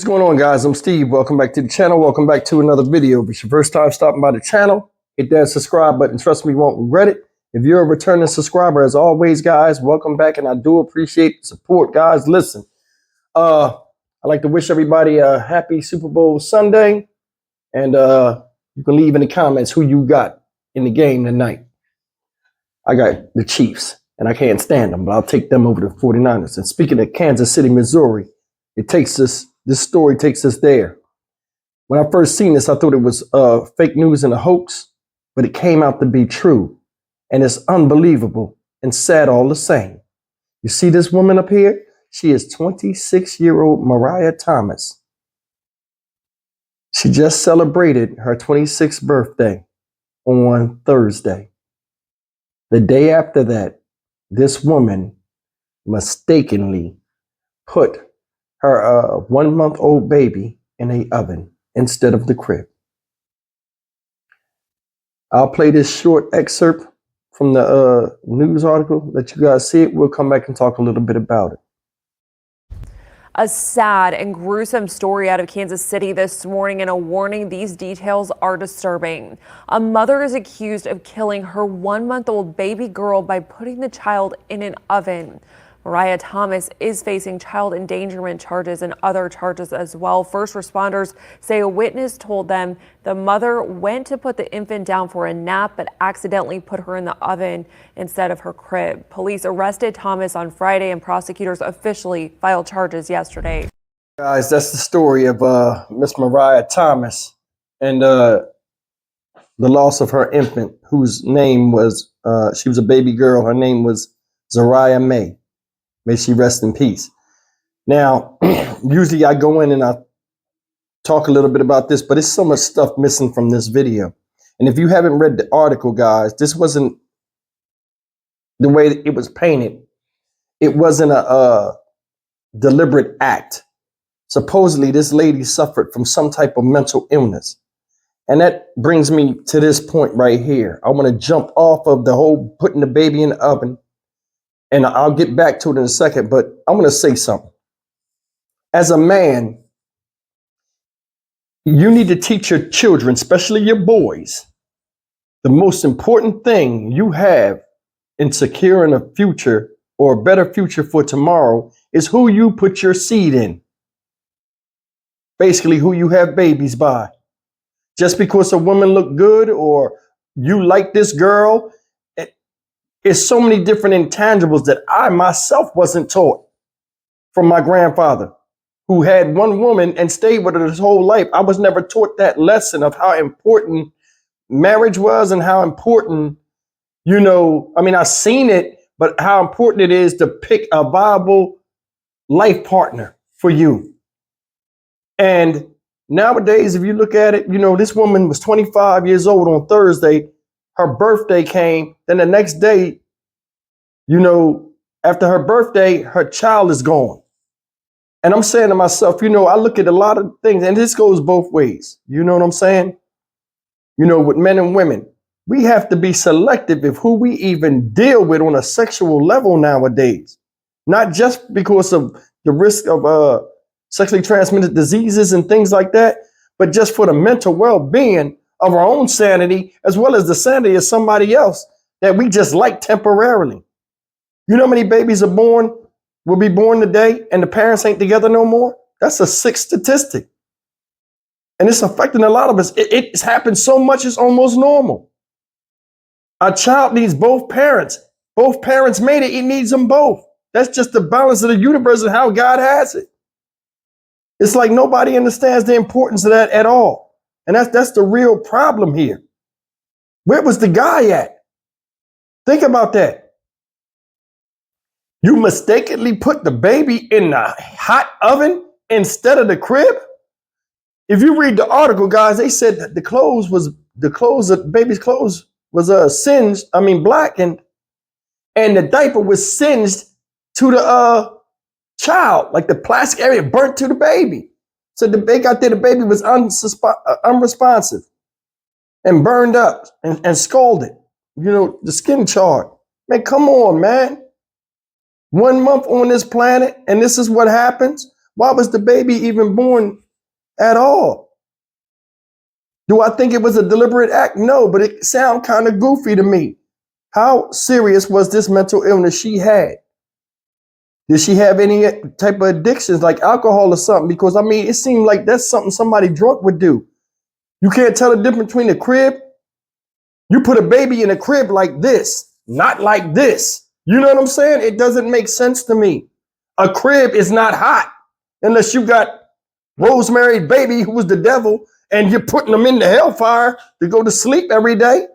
What's going on, guys? I'm Steve. Welcome back to the channel. Welcome back to another video. If it's your first time stopping by the channel, hit that subscribe button. Trust me, you won't regret it. If you're a returning subscriber, as always, guys, welcome back, and I do appreciate the support, guys. Listen, I'd like to wish everybody a happy Super Bowl Sunday, and you can leave in the comments who you got in the game tonight. I got the Chiefs, and I can't stand them, but I'll take them over the 49ers. And speaking of Kansas City, Missouri, this story takes us there. When I first seen this, I thought it was fake news and a hoax, but it came out to be true. And it's unbelievable and sad all the same. You see this woman up here? She is 26-year-old Mariah Thomas. She just celebrated her 26th birthday on Thursday. The day after that, this woman mistakenly put her 1-month-old baby in an oven instead of the crib. I'll play this short excerpt from the news article. Let you guys see it. We'll come back and talk a little bit about it. A sad and gruesome story out of Kansas City this morning, and a warning: these details are disturbing. A mother is accused of killing her 1-month-old baby girl by putting the child in an oven. Mariah Thomas is facing child endangerment charges and other charges as well. First responders say a witness told them the mother went to put the infant down for a nap, but accidentally put her in the oven instead of her crib. Police arrested Thomas on Friday, and prosecutors officially filed charges yesterday. Guys, that's the story of Miss Mariah Thomas and the loss of her infant, whose name was, she was a baby girl. Her name was za'Riahmae. May she rest in peace. Now, usually I go in and I talk a little bit about this, but there's so much stuff missing from this video. And if you haven't read the article, guys, this wasn't the way it was painted. It wasn't a deliberate act. Supposedly, this lady suffered from some type of mental illness. And that brings me to this point right here. I want to jump off of the whole putting the baby in the oven, and I'll get back to it in a second, but I want to say something. As a man, you need to teach your children, especially your boys, the most important thing you have in securing a future or a better future for tomorrow is who you put your seed in. Basically, who you have babies by. Just because a woman look good or you like this girl, it's so many different intangibles that I myself wasn't taught from my grandfather, who had one woman and stayed with her his whole life. I was never taught that lesson of how important marriage was and how important, I've seen it, but how important it is to pick a viable life partner for you. And nowadays, if you look at it, this woman was 25 years old on Thursday. Her birthday came, then the next day, after her birthday, her child is gone. And I'm saying to myself, I look at a lot of things, and this goes both ways. You know what I'm saying? With men and women, we have to be selective of who we even deal with on a sexual level nowadays. Not just because of the risk of sexually transmitted diseases and things like that, but just for the mental well-being of our own sanity, as well as the sanity of somebody else that we just like temporarily. You know how many babies will be born today and the parents ain't together no more? That's a sick statistic. And it's affecting a lot of us. It's happened so much, it's almost normal. A child needs both parents. Both parents made it, it needs them both. That's just the balance of the universe and how God has it. It's like nobody understands the importance of that at all. And that's the real problem here. Where was the guy at? Think about that. You mistakenly put the baby in the hot oven instead of the crib? If you read the article, guys, they said that the baby's clothes was singed, blackened, and the diaper was singed to the child, like the plastic area burnt to the baby. So they got there, the baby was unresponsive and burned up and scalded. The skin charred. Man, come on, man. 1 month on this planet, and this is what happens. Why was the baby even born at all? Do I think it was a deliberate act? No, but it sounds kind of goofy to me. How serious was this mental illness she had? Did she have any type of addictions like alcohol or something? Because I mean, it seemed like that's something somebody drunk would do. You can't tell the difference between a crib. You put a baby in a crib like this, not like this. You know what I'm saying? It doesn't make sense to me. A crib is not hot unless you got Rosemary's Baby, who was the devil, and you're putting them in the hellfire to go to sleep every day.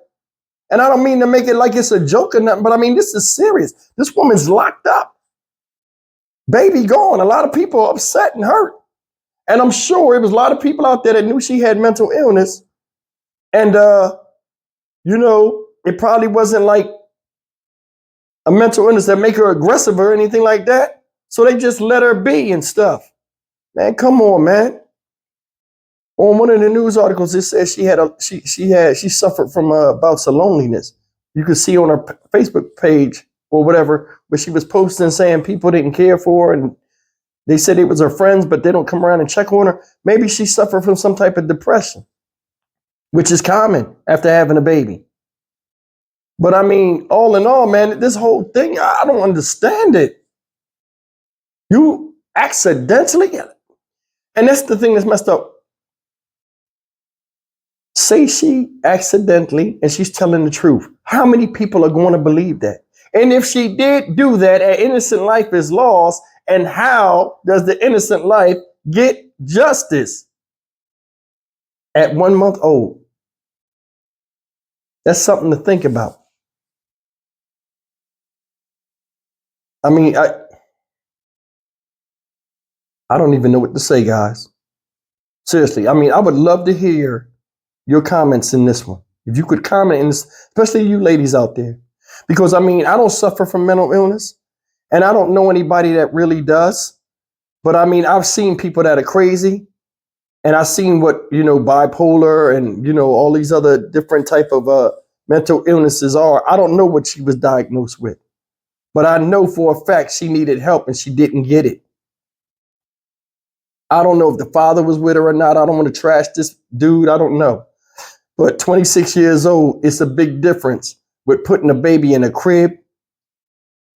And I don't mean to make it like it's a joke or nothing, but I mean, this is serious. This woman's locked up. Baby gone. A lot of people are upset and hurt. And I'm sure it was a lot of people out there that knew she had mental illness. And, you know, it probably wasn't like a mental illness that make her aggressive or anything like that. So they just let her be and stuff. Man, come on, man. On one of the news articles, it says she suffered from bouts of loneliness. You could see on her Facebook page or whatever, but she was posting saying people didn't care for her, and they said it was her friends, but they don't come around and check on her. Maybe she suffered from some type of depression, which is common after having a baby. But I mean, all in all, man, this whole thing, I don't understand it. You accidentally, and that's the thing that's messed up. Say she accidentally and she's telling the truth. How many people are going to believe that? And if she did do that, an innocent life is lost. And how does the innocent life get justice at 1 month old? That's something to think about. I mean, I don't even know what to say, guys. Seriously, I mean, I would love to hear your comments in this one. If you could comment in this, especially you ladies out there. Because I mean, I don't suffer from mental illness, and I don't know anybody that really does. But I mean, I've seen people that are crazy, and I've seen what, you know, bipolar and, you know, all these other different type of mental illnesses are. I don't know what she was diagnosed with, but I know for a fact she needed help and she didn't get it. I don't know if the father was with her or not. I don't want to trash this dude. I don't know. But 26 years old, it's a big difference with putting a baby in a crib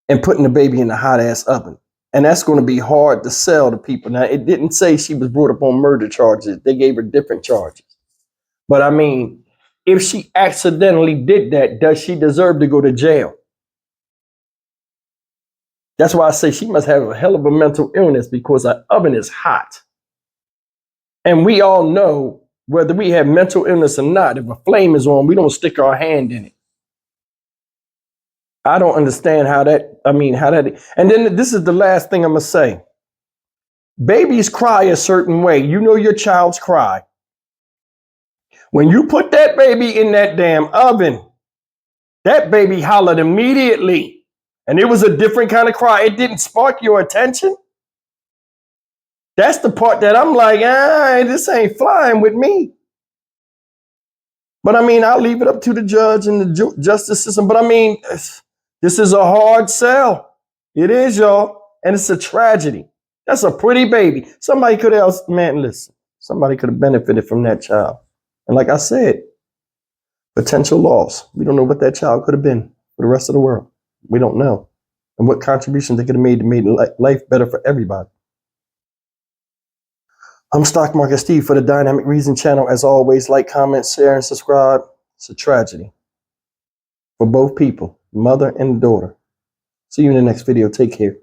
and putting the baby in a hot ass oven. And that's going to be hard to sell to people. Now, it didn't say she was brought up on murder charges. They gave her different charges. But I mean, if she accidentally did that, does she deserve to go to jail? That's why I say she must have a hell of a mental illness, because her oven is hot. And we all know, whether we have mental illness or not, if a flame is on, we don't stick our hand in it. I don't understand how that, and then this is the last thing I'm going to say. Babies cry a certain way. You know your child's cry. When you put that baby in that damn oven, that baby hollered immediately. And it was a different kind of cry. It didn't spark your attention. That's the part that I'm like, this ain't flying with me. But I mean, I'll leave it up to the judge and the justice system. But I mean, this is a hard sell. It is, y'all. And it's a tragedy. That's a pretty baby. Somebody could have, somebody could have benefited from that child. And like I said, potential loss. We don't know what that child could have been for the rest of the world. We don't know. And what contributions they could have made to make life better for everybody. I'm Stock Market Steve for the Dynamic Reason channel. As always, like, comment, share, and subscribe. It's a tragedy for both people, mother and daughter. See you in the next video. Take care.